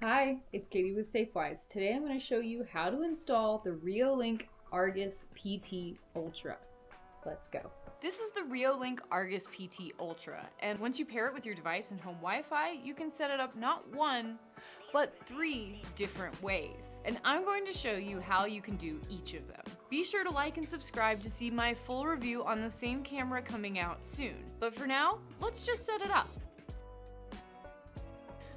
Hi, it's Katie with Safewise. Today I'm going to show you how to install the Reolink Argus PT Ultra. Let's go. This is the Reolink Argus PT Ultra, and once you pair it with your device and home Wi-Fi, you can set it up not one, but 3 different ways. And I'm going to show you how you can do each of them. Be sure to like and subscribe to see my full review on the same camera coming out soon. But for now, let's just set it up.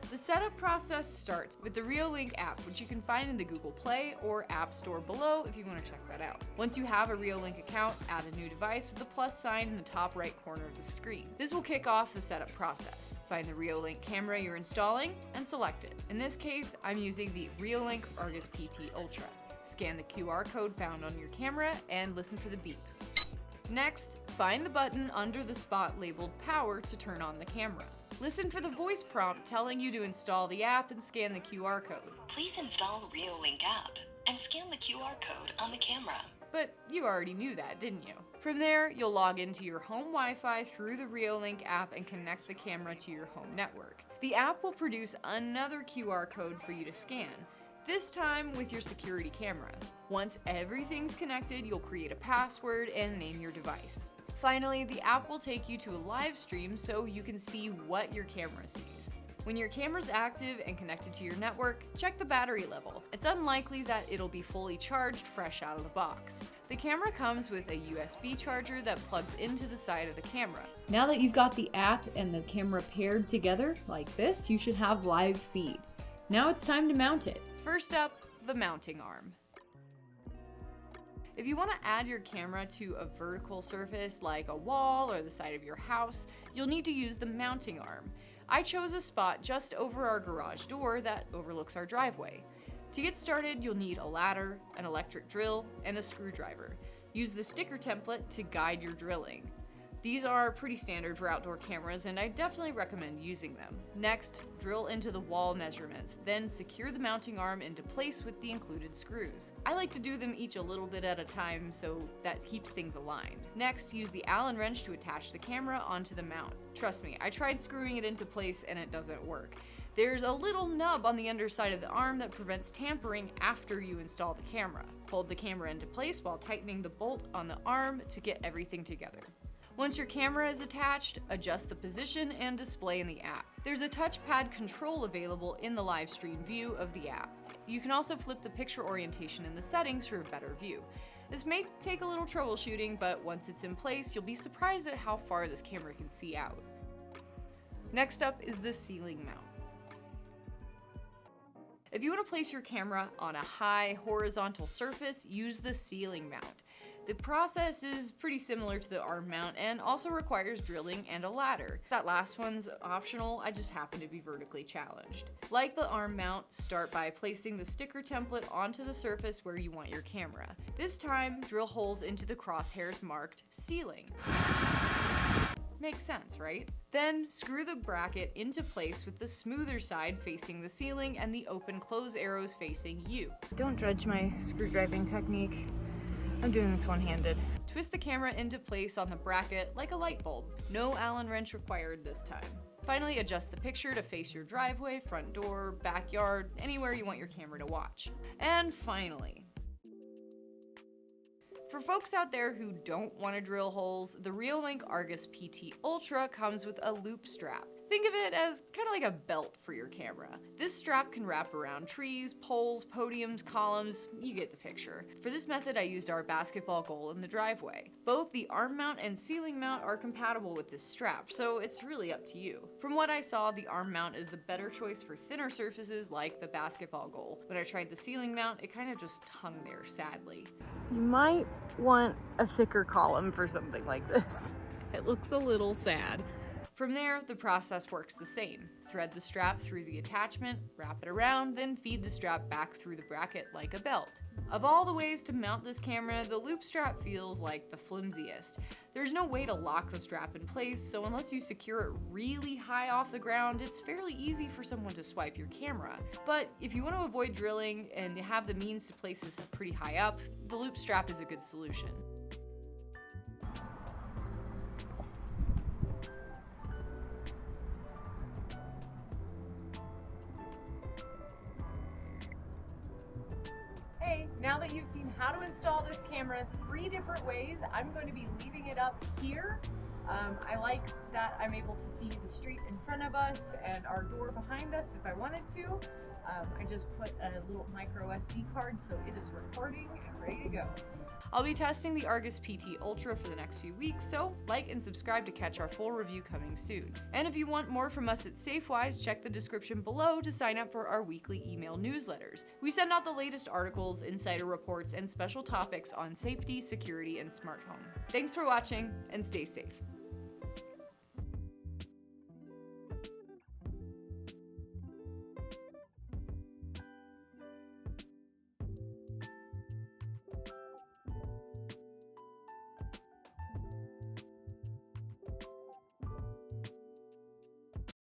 The setup process starts with the Reolink app, which you can find in the Google Play or App Store below if you want to check that out. Once you have a Reolink account, add a new device with the plus sign in the top right corner of the screen. This will kick off the setup process. Find the Reolink camera you're installing and select it. In this case, I'm using the Reolink Argus PT Ultra. Scan the QR code found on your camera and listen for the beep. Next, find the button under the spot labeled Power to turn on the camera. Listen for the voice prompt telling you to install the app and scan the QR code. Please install the Reolink app and scan the QR code on the camera. But you already knew that, didn't you? From there, you'll log into your home Wi-Fi through the Reolink app and connect the camera to your home network. The app will produce another QR code for you to scan, this time with your security camera. Once everything's connected, you'll create a password and name your device. Finally, the app will take you to a live stream so you can see what your camera sees. When your camera's active and connected to your network, check the battery level. It's unlikely that it'll be fully charged fresh out of the box. The camera comes with a USB charger that plugs into the side of the camera. Now that you've got the app and the camera paired together like this, you should have live feed. Now it's time to mount it. First up, the mounting arm. If you want to add your camera to a vertical surface like a wall or the side of your house, you'll need to use the mounting arm. I chose a spot just over our garage door that overlooks our driveway. To get started, you'll need a ladder, an electric drill, and a screwdriver. Use the sticker template to guide your drilling. These are pretty standard for outdoor cameras, and I definitely recommend using them. Next, drill into the wall measurements, then secure the mounting arm into place with the included screws. I like to do them each a little bit at a time so that keeps things aligned. Next, use the Allen wrench to attach the camera onto the mount. Trust me, I tried screwing it into place and it doesn't work. There's a little nub on the underside of the arm that prevents tampering after you install the camera. Hold the camera into place while tightening the bolt on the arm to get everything together. Once your camera is attached, adjust the position and display in the app. There's a touchpad control available in the live stream view of the app. You can also flip the picture orientation in the settings for a better view. This may take a little troubleshooting, but once it's in place, you'll be surprised at how far this camera can see out. Next up is the ceiling mount. If you want to place your camera on a high horizontal surface, use the ceiling mount. The process is pretty similar to the arm mount and also requires drilling and a ladder. That last one's optional, I just happen to be vertically challenged. Like the arm mount, start by placing the sticker template onto the surface where you want your camera. This time, drill holes into the crosshairs marked ceiling. Makes sense, right? Then screw the bracket into place with the smoother side facing the ceiling and the open-close arrows facing you. Don't judge my screwdriving technique. I'm doing this one-handed. Twist the camera into place on the bracket like a light bulb. No Allen wrench required this time. Finally, adjust the picture to face your driveway, front door, backyard, anywhere you want your camera to watch. And finally, for folks out there who don't want to drill holes, the Reolink Argus PT Ultra comes with a loop strap. Think of it as kind of like a belt for your camera. This strap can wrap around trees, poles, podiums, columns, you get the picture. For this method, I used our basketball goal in the driveway. Both the arm mount and ceiling mount are compatible with this strap, so it's really up to you. From what I saw, the arm mount is the better choice for thinner surfaces like the basketball goal. When I tried the ceiling mount, it kind of just hung there sadly. You might want a thicker column for something like this. It looks a little sad. From there, the process works the same. Thread the strap through the attachment, wrap it around, then feed the strap back through the bracket like a belt. Of all the ways to mount this camera, the loop strap feels like the flimsiest. There's no way to lock the strap in place, so unless you secure it really high off the ground, it's fairly easy for someone to swipe your camera. But if you want to avoid drilling and have the means to place this pretty high up, the loop strap is a good solution. that you've seen how to install this camera 3 different ways. I'm going to be leaving it up here. I like that I'm able to see the street in front of us and our door behind us if I wanted to. I just put a little micro SD card so it is recording and ready to go. I'll be testing the Argus PT Ultra for the next few weeks, so like and subscribe to catch our full review coming soon. And if you want more from us at Safewise, check the description below to sign up for our weekly email newsletters. We send out the latest articles, insider reports, and special topics on safety, security, and smart home. Thanks for watching, and stay safe.